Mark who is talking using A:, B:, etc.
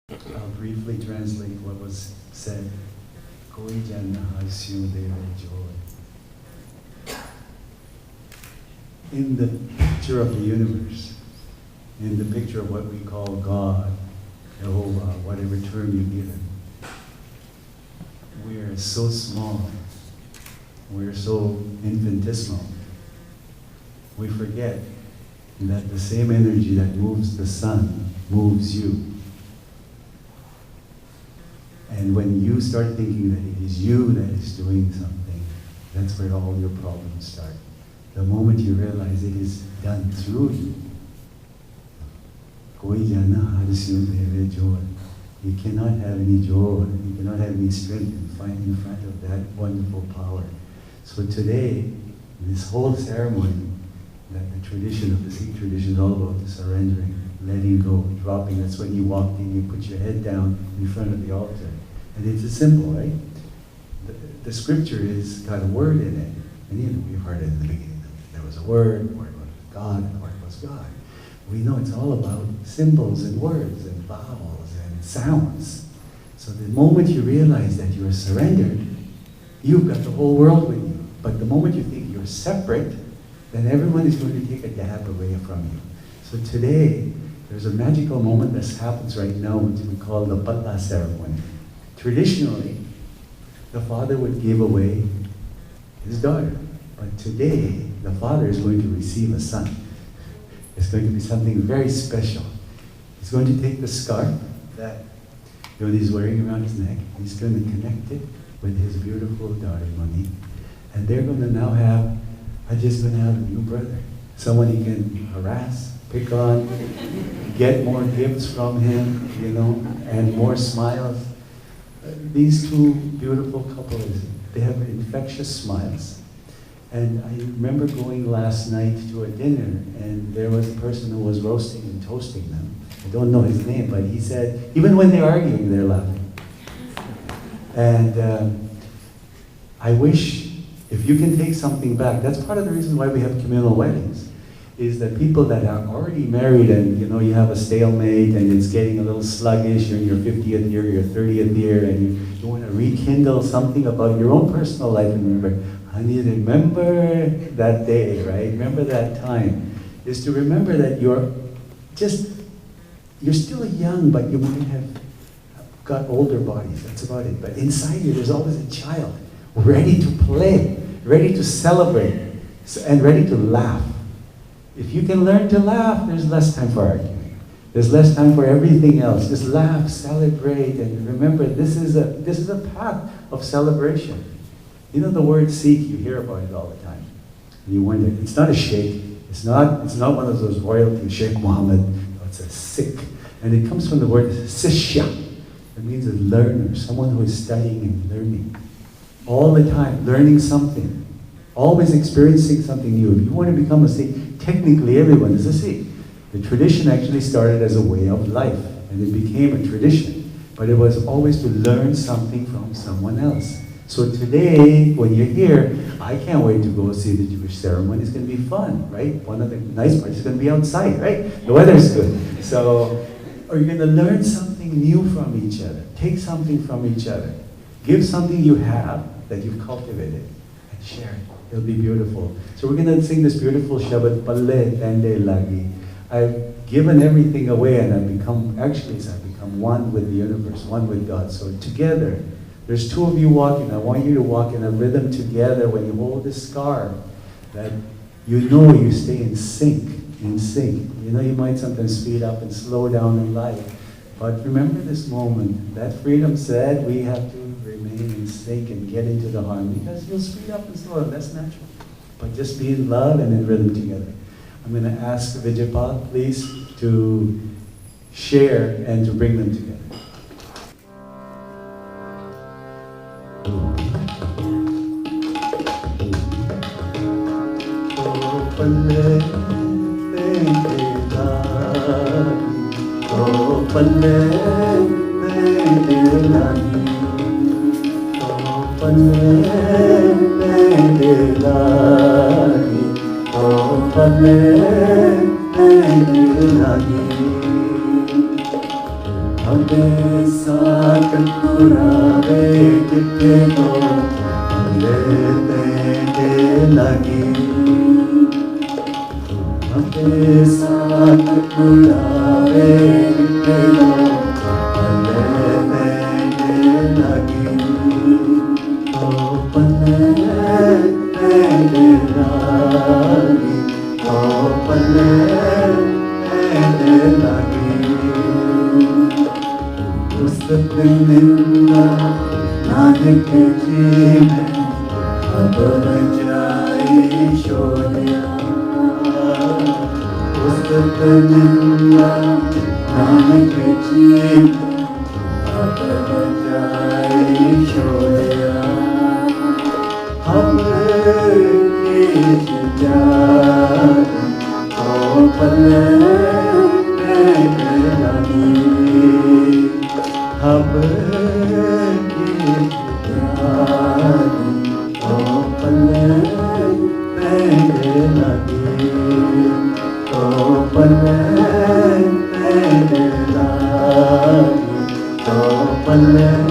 A: I'll briefly translate what was said. Koi janna hasyu deva joy. In the picture of the universe, in the picture of what we call God, Jehovah, whatever term you give it, we're so small, we're so infinitesimal. We forget that the same energy that moves the sun moves you. And when you start thinking that it is you that is doing something, that's where all your problems start. The moment you realize it is done through you, koi jana harsyu deve joy. You cannot have any joy, you cannot have any strength in front of that wonderful power. So today, this whole ceremony, that the tradition of the Sikh tradition is all about the surrendering, letting go, dropping. That's when you walk in, you put your head down in front of the altar. And it's a symbol, right? The scripture is got a word in it. And we've heard it in the beginning. There was a word, the word was God, and the word was God. We know it's all about symbols and words and vowels and sounds. So the moment you realize that you are surrendered, you've got the whole world with you. But the moment you think you're separate, then everyone is going to take a dab away from you. So today, there's a magical moment that happens right now, which we call the Palla ceremony. Traditionally, the father would give away his daughter. But today, the father is going to receive a son. It's going to be something very special. He's going to take the scarf that he's wearing around his neck. He's going to connect it with his beautiful daughter, Monique. And they're going to now have, just going to have a new brother. Someone he can harass, pick on, get more gifts from him, and more smiles. These two beautiful couples, they have infectious smiles. And I remember going last night to a dinner, and there was a person who was roasting and toasting them. I don't know his name, but he said, even when they're arguing, they're laughing. And I wish, if you can take something back, that's part of the reason why we have communal weddings, is that people that are already married and you have a stalemate and it's getting a little sluggish, you're in your 50th year, your 30th year, and you want to rekindle something about your own personal life, and remember, honey, remember that day, right? Remember that time. Is to remember that you're still young, but you might have got older bodies, that's about it. But inside you, there's always a child ready to play, ready to celebrate, and ready to laugh. If you can learn to laugh, there's less time for arguing. There's less time for everything else. Just laugh, celebrate, and remember this is a path of celebration. The word Sikh, you hear about it all the time. And you wonder, it's not a sheikh. It's not one of those royalty, Sheikh Mohammed. No, it's a Sikh. And it comes from the word Sishya. It means a learner, someone who is studying and learning. All the time, learning something. Always experiencing something new. If you want to become a Sikh, technically everyone is a Sikh. The tradition actually started as a way of life, and it became a tradition. But it was always to learn something from someone else. So today, when you're here, I can't wait to go see the Jewish ceremony. It's going to be fun, right? One of the nice parts is going to be outside, right? The weather's good. So, are you going to learn something new from each other? Take something from each other. Give something you have that you've cultivated and share it. It'll be beautiful. So we're going to sing this beautiful Shabad, Palle Tende Lagi. I've given everything away, and I've become one with the universe, one with God. So together, there's two of you walking. I want you to walk in a rhythm together when you hold this scarf, that you stay in sync, You might sometimes speed up and slow down in life. But remember this moment. That freedom said we have to remain in sync and get into the harmony, because you'll speed up and slow down. That's natural. But just be in love and in rhythm together. I'm going to ask Vijaypal, please, to share and to bring them together. साथ पुरावे जिथे तो भले तेरे लगी अपने साथ पुरावे जिथे तो भले तेरे लगी तो भले तेरे लगी तो भले तेरे लगी उस निंदा नानक जी में अब जाई शोलिया उस निंदा नानक जी में अब जाई शोलिया हमरे जान तो भले लगी अब तो पले मेरे लगे तो पले मेरे लगे तो पले